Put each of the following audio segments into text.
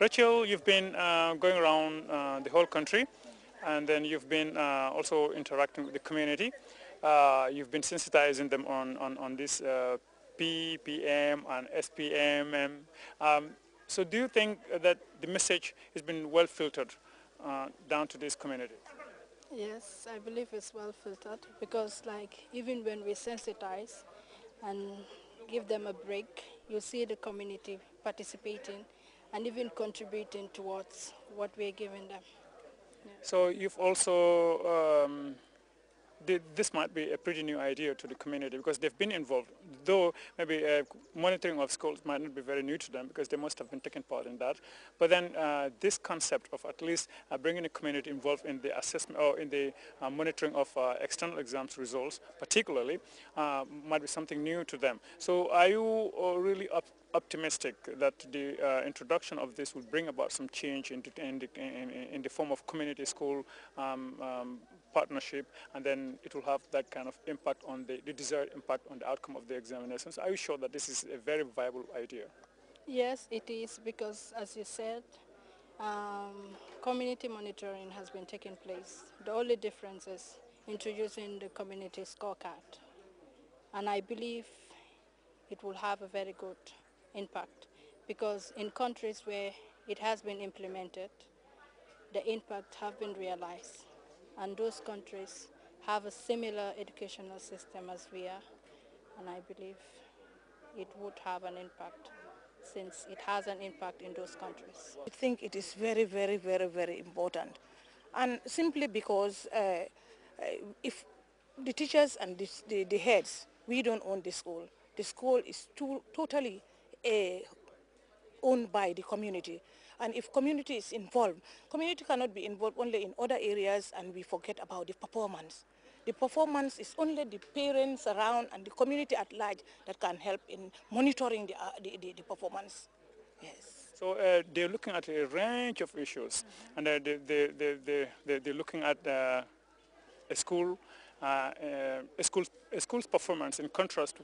Rachel, you've been going around the whole country, and then you've been also interacting with the community. You've been sensitizing them on this PPM and SPM. Um, so do you think that the message has been well filtered down to this community? Yes, I believe it's well filtered because like even when we sensitize and give them a break, you see the community participating and even contributing towards what we're giving them. Yeah. So you've also this might be a pretty new idea to the community because they've been involved, though maybe monitoring of schools might not be very new to them because they must have been taking part in that. But then this concept of at least bringing the community involved in the assessment or in the monitoring of external exams results particularly might be something new to them. So are you really optimistic that the introduction of this will bring about some change in the form of community school partnership, and then it will have that kind of impact on the desired impact on the outcome of the examinations? Are you sure that this is a very viable idea? Yes, it is because as you said, community monitoring has been taking place. The only difference is introducing the community scorecard. And I believe it will have a very good impact because in countries where it has been implemented, the impact have been realized. And those countries have a similar educational system as we are. And I believe it would have an impact since it has an impact in those countries. I think it is very, very, very, very important. And simply because if the teachers and the heads, we don't own the school. The school is totally owned by the community. And if community is involved, community cannot be involved only in other areas and we forget about the performance. The performance is only the parents around and the community at large that can help in monitoring the performance. Yes. So they're looking at a range of issues, and they're looking at a school, a school's performance in contrast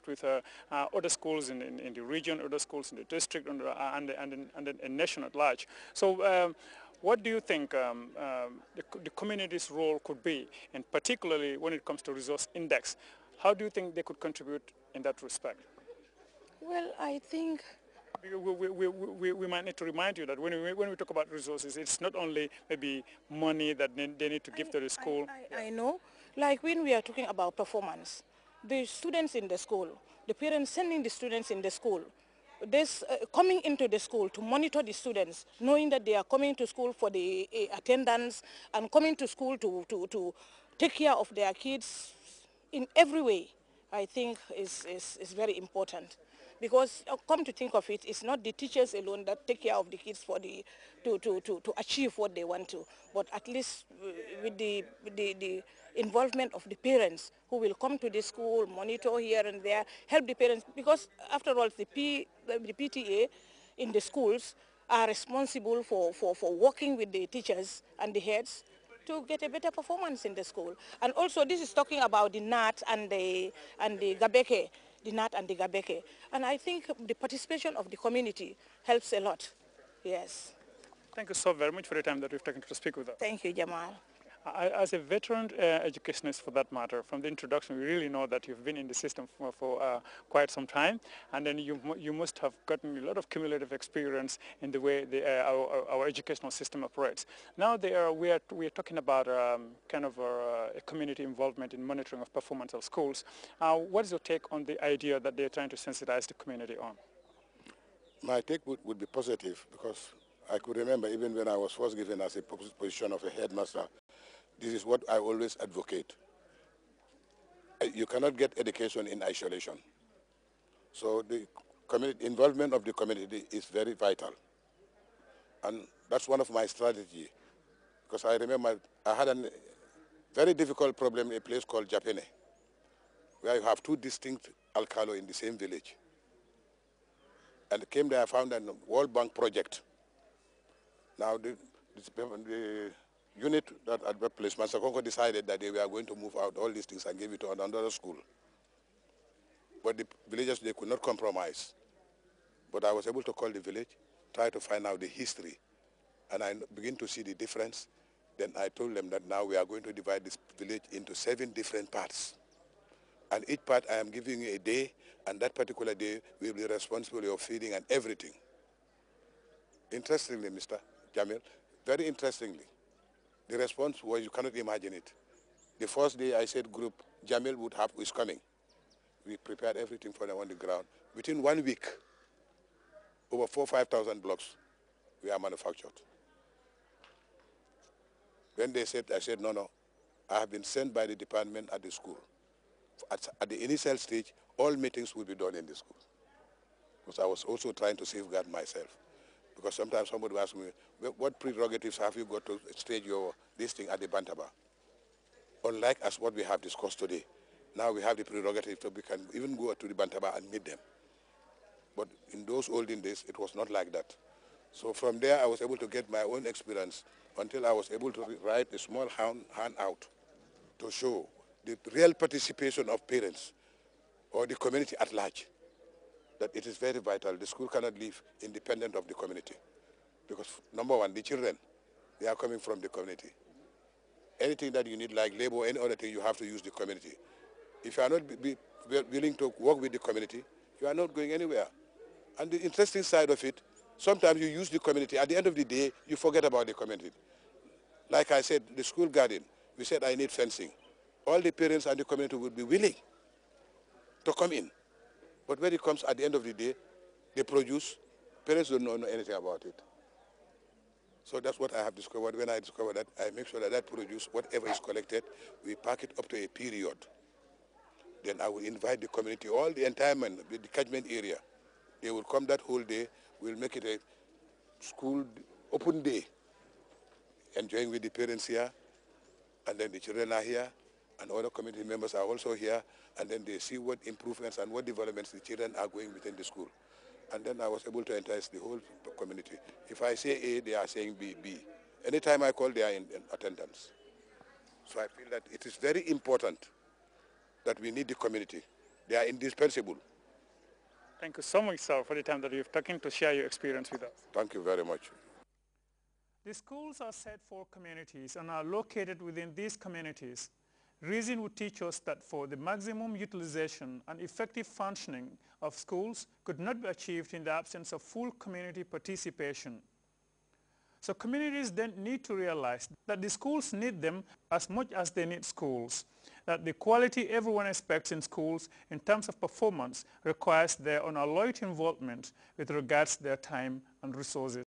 with other schools in the region, other schools in the district, and the nation at large. So. What do you think the community's role could be, and particularly when it comes to resource index? How do you think they could contribute in that respect? Well, I think we might need to remind you that when we talk about resources, it's not only maybe money that they need to give to the school. I know, like when we are talking about performance, the students in the school, the parents sending the students in the school, this coming into the school to monitor the students, knowing that they are coming to school for the attendance and coming to school to take care of their kids in every way, I think is very important. Because come to think of it, it's not the teachers alone that take care of the kids for to achieve what they want to, but at least with the involvement of the parents who will come to the school, monitor here and there, help the parents, because after all, the PTA in the schools are responsible for working with the teachers and the heads to get a better performance in the school. And also this is talking about the NAT and the Gabeke, the NAT and the Gabeke. And I think the participation of the community helps a lot. Yes. Thank you so very much for the time that we've taken to speak with us. Thank you, Jamal. As a veteran educationist, for that matter, from the introduction, we really know that you've been in the system for quite some time, and then you must have gotten a lot of cumulative experience in the way our educational system operates. Now we are talking about kind of a community involvement in monitoring of performance of schools. What is your take on the idea that they're trying to sensitize the community on? My take would be positive because I could remember even when I was first given as a position of a headmaster, this is what I always advocate. You cannot get education in isolation. So the community involvement of the community is very vital. And that's one of my strategies. Because I remember I had a very difficult problem in a place called Japene, where you have two distinct alcalo in the same village. And I came there, I found a World Bank project. Now the unit that at that place, Master Congo decided that they were going to move out all these things and give it to another school. But the villagers, they could not compromise. But I was able to call the village, try to find out the history, and I begin to see the difference. Then I told them that now we are going to divide this village into 7 different parts. And each part I am giving you a day, and that particular day will be responsible for feeding and everything. Interestingly, Mr. Jamil, very interestingly, the response was you cannot imagine it. The first day I said group, Jamil is coming. We prepared everything for them on the ground. Within 1 week, over 4,000-5,000 blocks were manufactured. When they said, I said, no, I have been sent by the department at the school. At the initial stage, all meetings will be done in the school. Because I was also trying to safeguard myself. Because sometimes somebody will ask me, what prerogatives have you got to stage this thing at the Bantaba? Unlike as what we have discussed today. Now we have the prerogative so we can even go to the Bantaba and meet them. But in those olden days, it was not like that. So from there, I was able to get my own experience until I was able to write a small handout to show the real participation of parents or the community at large, that it is very vital. The school cannot live independent of the community. Because number one, the children, they are coming from the community. Anything that you need, like labor, any other thing, you have to use the community. If you are not willing to work with the community, you are not going anywhere. And the interesting side of it, sometimes you use the community. At the end of the day, you forget about the community. Like I said, the school garden, we said I need fencing. All the parents and the community would be willing to come in. But when it comes at the end of the day, they produce, parents don't know anything about it. So that's what I have discovered. When I discover that, I make sure that produce, whatever is collected, we pack it up to a period. Then I will invite the community, all the entire the catchment area. They will come that whole day. We'll make it a school open day, enjoying with the parents here, and then the children are here, and other community members are also here, and then they see what improvements and what developments the children are going within the school. And then I was able to entice the whole community. If I say A, they are saying B. Anytime I call, they are in attendance. So I feel that it is very important that we need the community. They are indispensable. Thank you so much, sir, for the time that you've taken to share your experience with us. Thank you very much. The schools are set for communities and are located within these communities. Reason would teach us that for the maximum utilization and effective functioning of schools could not be achieved in the absence of full community participation. So communities then need to realize that the schools need them as much as they need schools, that the quality everyone expects in schools in terms of performance requires their unalloyed involvement with regards to their time and resources.